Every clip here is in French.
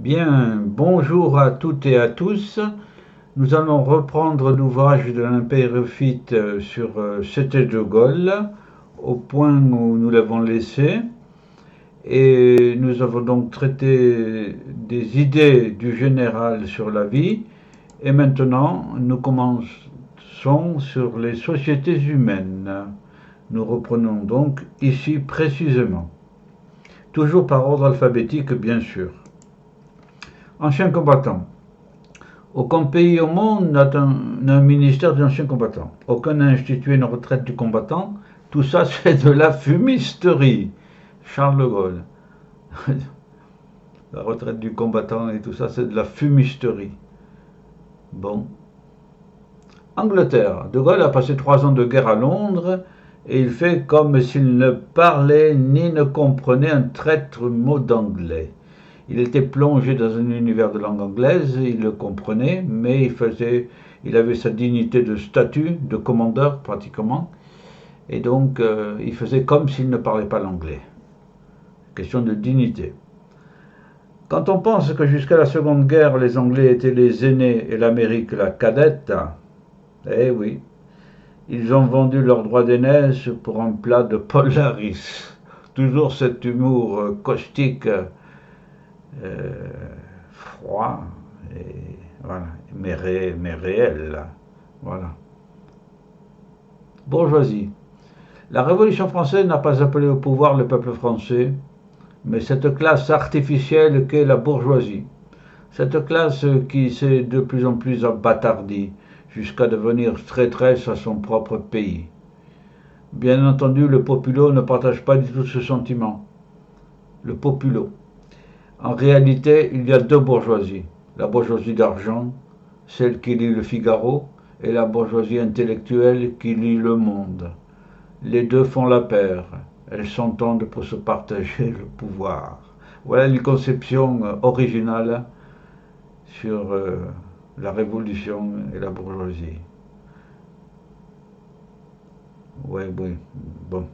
Bien, bonjour à toutes et à tous. Nous allons reprendre l'ouvrage de l'impériophyte sur C'était de Gaulle, au point où nous l'avons laissé. Et nous avons donc traité des idées du général sur la vie. Et maintenant, nous commençons sur les sociétés humaines. Nous reprenons donc ici précisément. Toujours par ordre alphabétique, bien sûr. Anciens combattants. Aucun pays au monde n'a un ministère d'anciens combattants. Aucun n'a institué une retraite du combattant. Tout ça, c'est de la fumisterie. Charles de Gaulle. La retraite du combattant et tout ça, c'est de la fumisterie. Bon. Angleterre. De Gaulle a passé 3 ans de guerre à Londres et il fait comme s'il ne parlait ni ne comprenait un traître mot d'anglais. Il était plongé dans un univers de langue anglaise, il le comprenait, mais il avait sa dignité de statut, de commandeur pratiquement, et donc il faisait comme s'il ne parlait pas l'anglais. Question de dignité. Quand on pense que jusqu'à la Seconde Guerre, les Anglais étaient les aînés et l'Amérique la cadette, eh oui, ils ont vendu leurs droits d'aînesse pour un plat de Polaris. Toujours cet humour caustique, froid, et voilà, mais réel. Là. Voilà. Bourgeoisie. La Révolution française n'a pas appelé au pouvoir le peuple français, mais cette classe artificielle qu'est la bourgeoisie. Cette classe qui s'est de plus en plus abâtardie, jusqu'à devenir traîtresse à son propre pays. Bien entendu, le populo ne partage pas du tout ce sentiment. Le populo. En réalité, il y a deux bourgeoisies. La bourgeoisie d'argent, celle qui lit le Figaro, et la bourgeoisie intellectuelle qui lit le Monde. Les deux font la paire. Elles s'entendent pour se partager le pouvoir. Voilà une conception originale sur la révolution et la bourgeoisie. Oui, bon.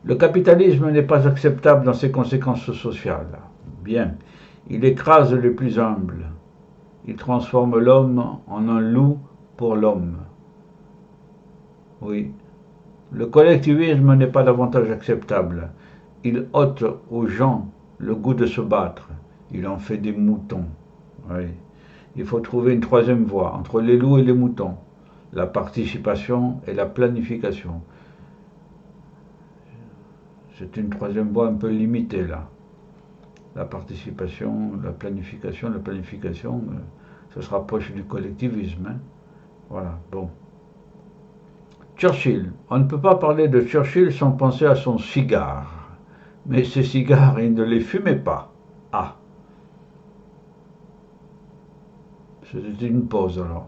Le capitalisme n'est pas acceptable dans ses conséquences sociales. Bien. Il écrase les plus humbles. Il transforme l'homme en un loup pour l'homme. Oui. Le collectivisme n'est pas davantage acceptable. Il ôte aux gens le goût de se battre. Il en fait des moutons. Oui. Il faut trouver une troisième voie entre les loups et les moutons. La participation et la planification. C'est une troisième voie un peu limitée là. La participation, la planification, ça se rapproche du collectivisme. Hein. Voilà, bon. Churchill. On ne peut pas parler de Churchill sans penser à son cigare. Mais ces cigares, il ne les fumait pas. Ah. C'était une pause alors.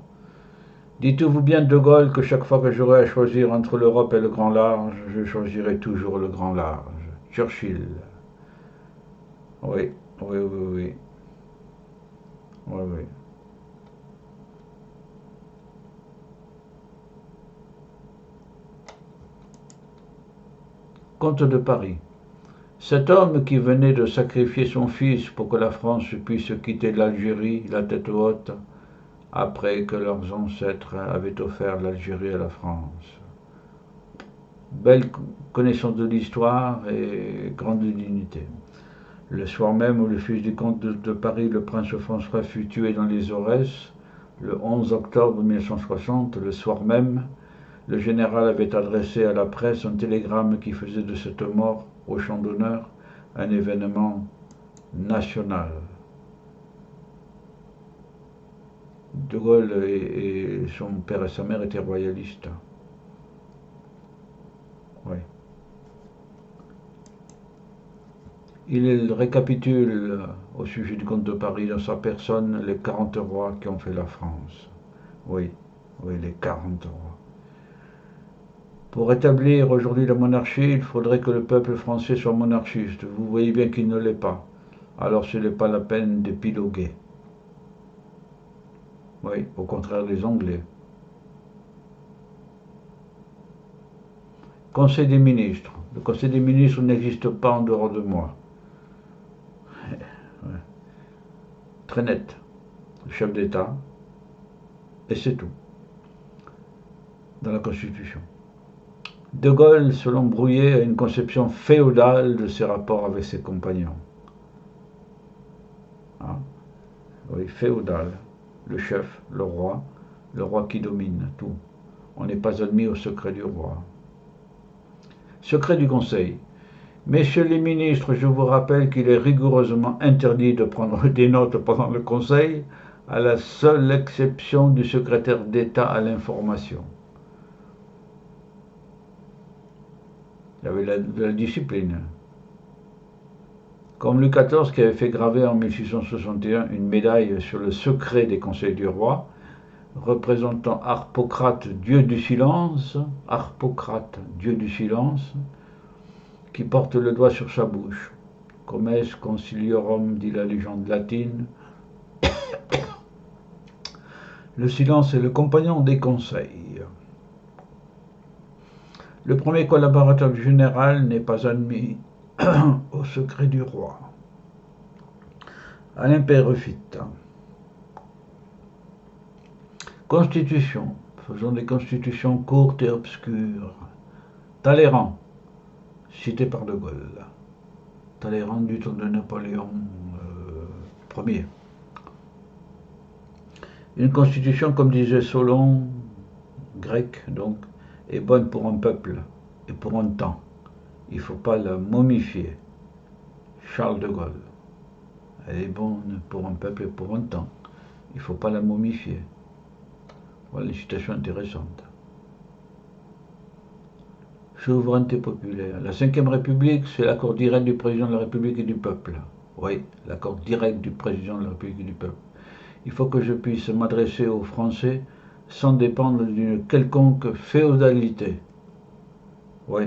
Dites-vous bien de Gaulle que chaque fois que j'aurai à choisir entre l'Europe et le grand large, je choisirai toujours le grand large. Churchill. Oui, oui, oui, oui. Oui, oui. Comte de Paris. Cet homme qui venait de sacrifier son fils pour que la France puisse quitter l'Algérie, la tête haute, après que leurs ancêtres avaient offert l'Algérie à la France. Belle connaissance de l'histoire et grande dignité. Le soir même où le fils du comte de Paris, le prince François, fut tué dans les Aurès, le 11 octobre 1960, le soir même, le général avait adressé à la presse un télégramme qui faisait de cette mort au champ d'honneur un événement national. De Gaulle et son père et sa mère étaient royalistes. Oui. Il récapitule au sujet du comte de Paris dans sa personne les 40 rois qui ont fait la France. Oui, oui, les 40 rois. Pour établir aujourd'hui la monarchie, il faudrait que le peuple français soit monarchiste. Vous voyez bien qu'il ne l'est pas. Alors ce n'est pas la peine d'épiloguer. Oui, au contraire des Anglais. Conseil des ministres. Le Conseil des ministres n'existe pas en dehors de moi. très net, le chef d'État, et c'est tout, dans la Constitution. De Gaulle, selon Brouillet, a une conception féodale de ses rapports avec ses compagnons. Hein? Oui, féodal, le chef, le roi qui domine tout. On n'est pas admis au secret du roi. Secret du Conseil. Messieurs les ministres, je vous rappelle qu'il est rigoureusement interdit de prendre des notes pendant le Conseil, à la seule exception du secrétaire d'État à l'information. Il y avait de la discipline. Comme Louis XIV qui avait fait graver en 1661 une médaille sur le secret des conseils du roi, représentant Harpocrate, dieu du silence, qui porte le doigt sur sa bouche. Comes conciliorum, dit la légende latine. Le silence est le compagnon des conseils. Le premier collaborateur du général n'est pas admis au secret du roi. Alain Peyrefitte. Constitution. Faisons des constitutions courtes et obscures. Talleyrand, cité par De Gaulle. Talleyrand du temps de Napoléon Ier. Une constitution, comme disait Solon, grec donc, est bonne pour un peuple et pour un temps. Il ne faut pas la momifier. Charles de Gaulle. Elle est bonne pour un peuple et pour un temps. Il ne faut pas la momifier. Voilà une citation intéressante. Souveraineté populaire. La Ve République, c'est l'accord direct du président de la République et du peuple. Oui, l'accord direct du président de la République et du peuple. Il faut que je puisse m'adresser aux Français sans dépendre d'une quelconque féodalité. Oui.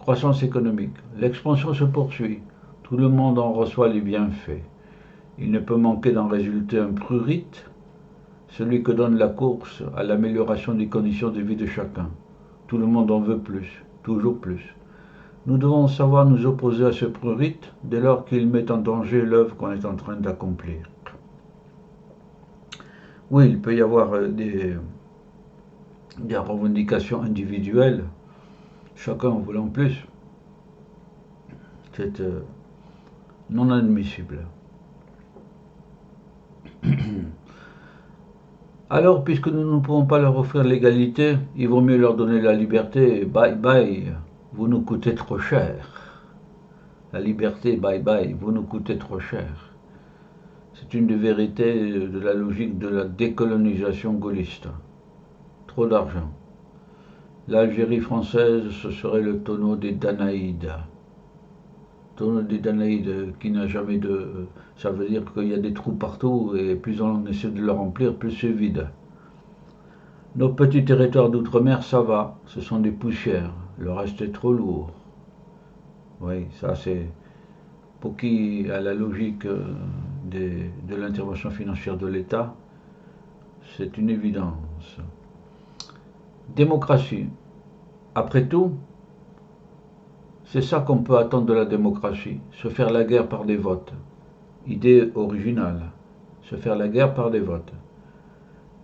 Croissance économique. L'expansion se poursuit. Tout le monde en reçoit les bienfaits. Il ne peut manquer d'en résulter un prurite, celui que donne la course à l'amélioration des conditions de vie de chacun. Tout le monde en veut plus, toujours plus. Nous devons savoir nous opposer à ce prurite dès lors qu'il met en danger l'œuvre qu'on est en train d'accomplir. Oui, il peut y avoir des revendications individuelles, chacun en voulant plus. C'est non admissible. Alors, puisque nous ne pouvons pas leur offrir l'égalité, il vaut mieux leur donner la liberté, bye bye, vous nous coûtez trop cher. La liberté, bye bye, vous nous coûtez trop cher. C'est une des vérités de la logique de la décolonisation gaulliste. Trop d'argent. L'Algérie française, ce serait le tonneau des Danaïdes. Tonneau des Danaïdes qui n'a jamais de... Ça veut dire qu'il y a des trous partout et plus on essaie de le remplir, plus c'est vide. Nos petits territoires d'outre-mer, ça va, ce sont des poussières. Le reste est trop lourd. Oui, ça c'est... Pour qui a la logique de l'intervention financière de l'État, c'est une évidence. Démocratie. Après tout, c'est ça qu'on peut attendre de la démocratie, se faire la guerre par des votes. Idée originale, se faire la guerre par des votes.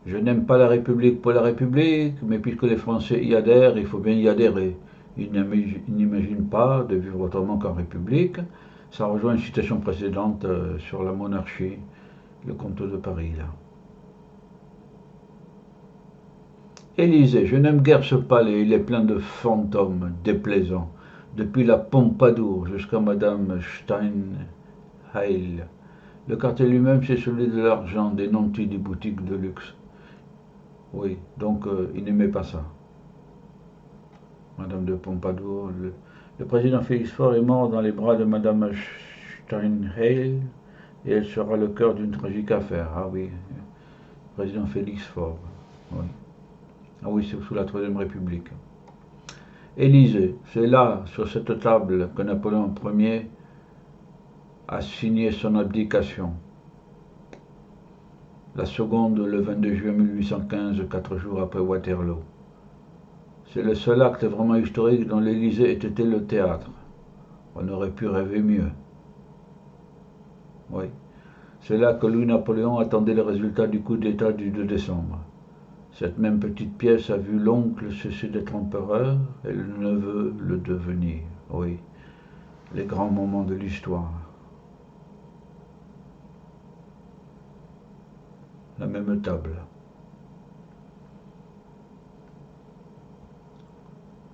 Je n'aime pas la République pour la République, mais puisque les Français y adhèrent, il faut bien y adhérer. Ils n'imaginent pas de vivre autrement qu'en République. Ça rejoint une citation précédente sur la monarchie, le comte de Paris. Là. Élysée, je n'aime guère ce palais, il est plein de fantômes déplaisants, depuis la Pompadour jusqu'à Madame Steinheil. Le quartier lui-même, c'est celui de l'argent, des nantis, des boutiques de luxe. Oui, donc il n'aimait pas ça. Madame de Pompadour. Le président Félix Faure est mort dans les bras de Madame Steinheil et elle sera le cœur d'une tragique affaire. Ah oui, président Félix Faure. Oui. Ah oui, c'est sous la Troisième République. Élysée, c'est là, sur cette table, que Napoléon Ier a signé son abdication. La seconde, le 22 juillet 1815, 4 jours après Waterloo. C'est le seul acte vraiment historique dont l'Élysée ait été le théâtre. On aurait pu rêver mieux. Oui. C'est là que Louis-Napoléon attendait le résultat du coup d'État du 2 décembre. Cette même petite pièce a vu l'oncle cesser d'être empereur et le neveu le devenir. Oui, les grands moments de l'histoire. La même table.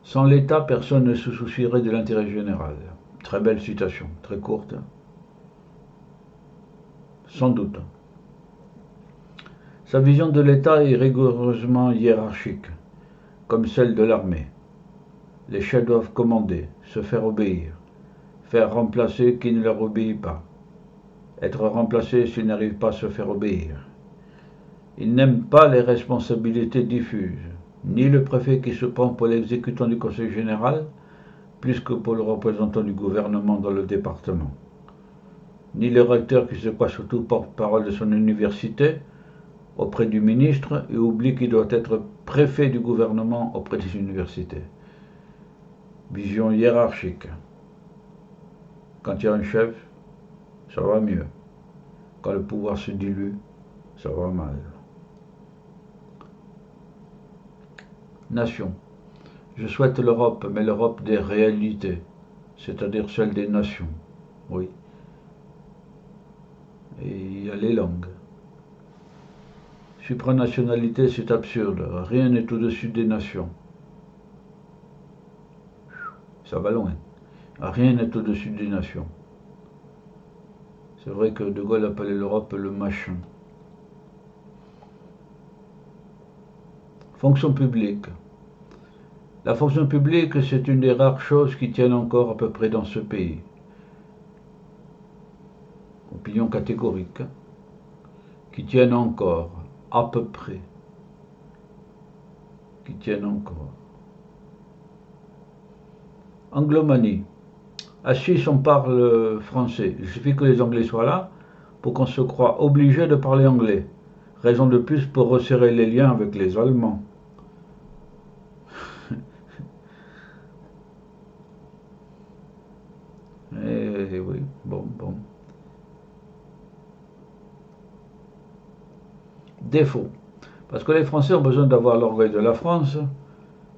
Sans l'État, personne ne se soucierait de l'intérêt général. Très belle citation, très courte. Sans doute. Sa vision de l'État est rigoureusement hiérarchique, comme celle de l'armée. Les chefs doivent commander, se faire obéir, faire remplacer qui ne leur obéit pas, être remplacé s'ils n'arrivent pas à se faire obéir. Ils n'aiment pas les responsabilités diffuses, ni le préfet qui se prend pour l'exécutant du conseil général, plus que pour le représentant du gouvernement dans le département, ni le recteur qui se croit surtout porte-parole de son université auprès du ministre et oublie qu'il doit être préfet du gouvernement auprès des universités. Vision hiérarchique. Quand il y a un chef, ça va mieux. Quand le pouvoir se dilue, ça va mal. Nation. Je souhaite l'Europe, mais l'Europe des réalités, c'est-à-dire celle des nations. Oui. Et il y a les langues. Supranationalité, c'est absurde. Rien n'est au-dessus des nations. Ça va loin. Rien n'est au-dessus des nations. C'est vrai que De Gaulle appelait l'Europe le machin. Fonction publique. La fonction publique, c'est une des rares choses qui tiennent encore à peu près dans ce pays. Opinion catégorique. Qui tiennent encore, à peu près. Qui tiennent encore. Anglomanie. À 6, on parle français. Il suffit que les Anglais soient là pour qu'on se croie obligé de parler anglais. Raison de plus pour resserrer les liens avec les Allemands. Eh oui, bon. Défaut. Parce que les Français ont besoin d'avoir l'orgueil de la France,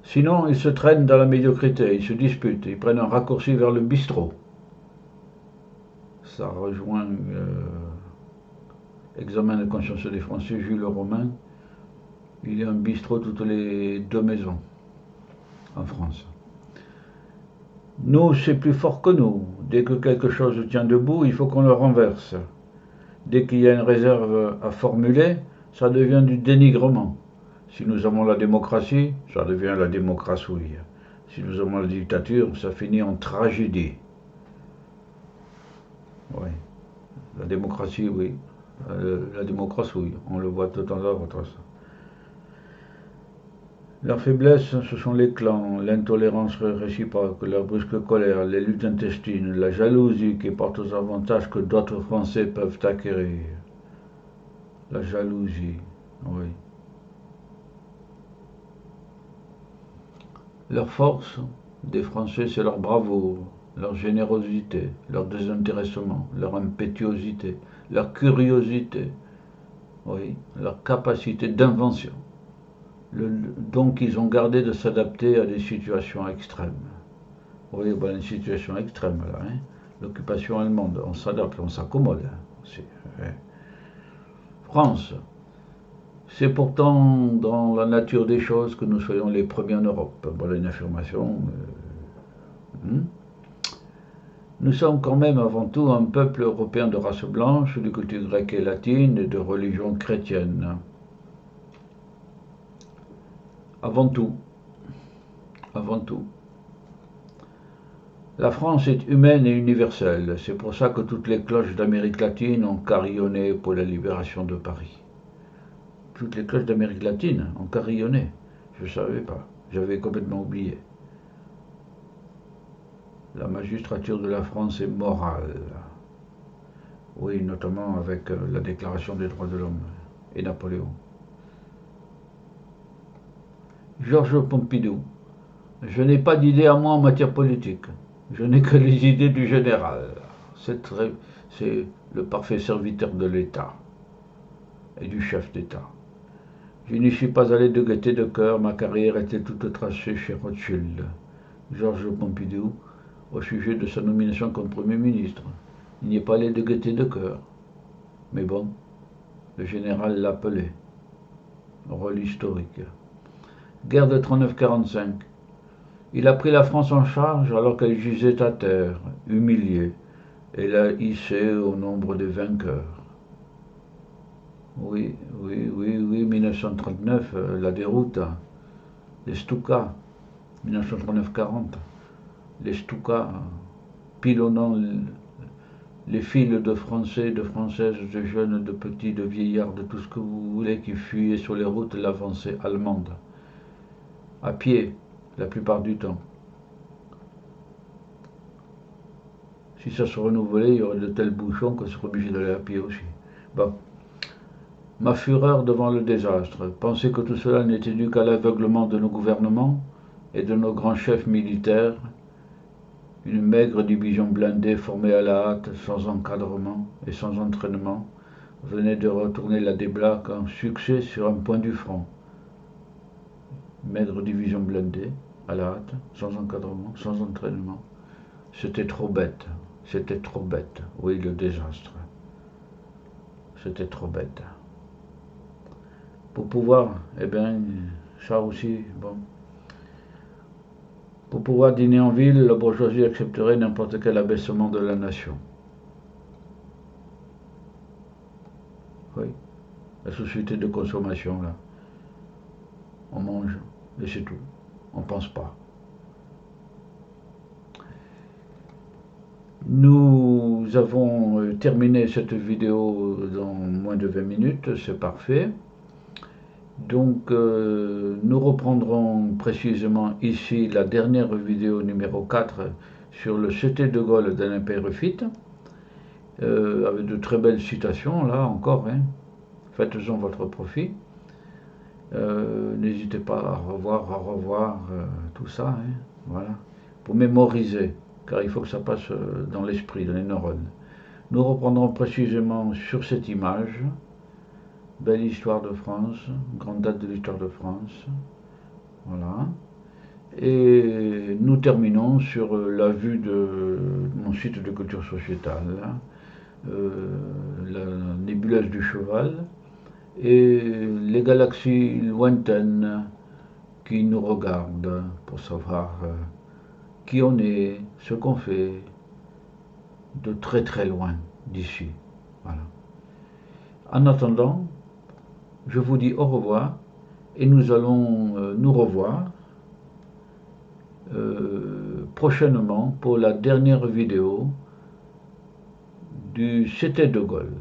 sinon ils se traînent dans la médiocrité, ils se disputent, ils prennent un raccourci vers le bistrot. Ça rejoint l'examen de conscience des Français, Jules Romain. Il y a un bistrot toutes les 2 maisons en France. Nous, c'est plus fort que nous. Dès que quelque chose tient debout, il faut qu'on le renverse. Dès qu'il y a une réserve à formuler, ça devient du dénigrement. Si nous avons la démocratie, ça devient la démocrassouille. Si nous avons la dictature, ça finit en tragédie. Oui. La démocratie, oui. La démocrassouille, on le voit de temps à autre. Leurs faiblesses, ce sont les clans, l'intolérance réciproque, leur brusque colère, les luttes intestines, la jalousie qui porte aux avantages que d'autres Français peuvent acquérir. La jalousie, oui. Leur force des Français, c'est leur bravoure, leur générosité, leur désintéressement, leur impétuosité, leur curiosité, oui, leur capacité d'invention. Donc ils ont gardé de s'adapter à des situations extrêmes. Oui, ben, une situation extrême là, hein. L'occupation allemande, on s'adapte, on s'accommode. France, c'est pourtant dans la nature des choses que nous soyons les premiers en Europe. Voilà une affirmation. Nous sommes quand même avant tout un peuple européen de race blanche, de culture grecque et latine et de religion chrétienne. Avant tout. La France est humaine et universelle. C'est pour ça que toutes les cloches d'Amérique latine ont carillonné pour la libération de Paris. Toutes les cloches d'Amérique latine ont carillonné. Je ne savais pas. J'avais complètement oublié. La magistrature de la France est morale. Oui, notamment avec la Déclaration des droits de l'homme et Napoléon. Georges Pompidou. Je n'ai pas d'idée à moi en matière politique. Je n'ai que les idées du général. c'est le parfait serviteur de l'État et du chef d'État. Je n'y suis pas allé de gaieté de cœur, ma carrière était toute tracée chez Rothschild. Georges Pompidou, au sujet de sa nomination comme Premier ministre. Il n'y est pas allé de gaieté de cœur. Mais bon, le général l'appelait. Rôle historique. Guerre de 39-45. Il a pris la France en charge alors qu'elle gisait à terre, humiliée, et l'a hissée au nombre des vainqueurs. Oui, 1939, la déroute, les Stukas, 1939-40, les Stukas, pilonnant les files de Français, de Françaises, de jeunes, de petits, de vieillards, de tout ce que vous voulez, qui fuyaient sur les routes de l'avancée allemande, à pied, la plupart du temps. Si ça se renouvelait, il y aurait de tels bouchons qu'on serait obligé d'aller à pied aussi. Bon. Ma fureur devant le désastre, penser que tout cela n'était dû qu'à l'aveuglement de nos gouvernements et de nos grands chefs militaires, une maigre division blindée formée à la hâte, sans encadrement et sans entraînement, venait de retourner la déblaque en succès sur un point du front. Maigre division blindée, à la hâte, sans encadrement, sans entraînement. C'était trop bête, oui, le désastre. C'était trop bête. Pour pouvoir, eh bien, ça aussi, bon. Pour pouvoir dîner en ville, la bourgeoisie accepterait n'importe quel abaissement de la nation. Oui, la société de consommation, là. On mange, et c'est tout. On ne pense pas. Nous avons terminé cette vidéo dans moins de 20 minutes, c'est parfait. Donc nous reprendrons précisément ici la dernière vidéo numéro 4 sur le C'était de Gaulle d'Alain Peyrefitte, avec de très belles citations là encore, hein. Faites-en votre profit. N'hésitez pas à revoir tout ça, hein. Voilà, pour mémoriser, car il faut que ça passe dans l'esprit, dans les neurones. Nous reprendrons précisément sur cette image. Belle histoire de France, grande date de l'histoire de France, voilà. Et nous terminons sur la vue de mon site de culture sociétale, la nébuleuse du cheval, et les galaxies lointaines qui nous regardent pour savoir qui on est, ce qu'on fait, de très très loin d'ici, voilà. En attendant, je vous dis au revoir et nous allons nous revoir prochainement pour la dernière vidéo du C'était de Gaulle.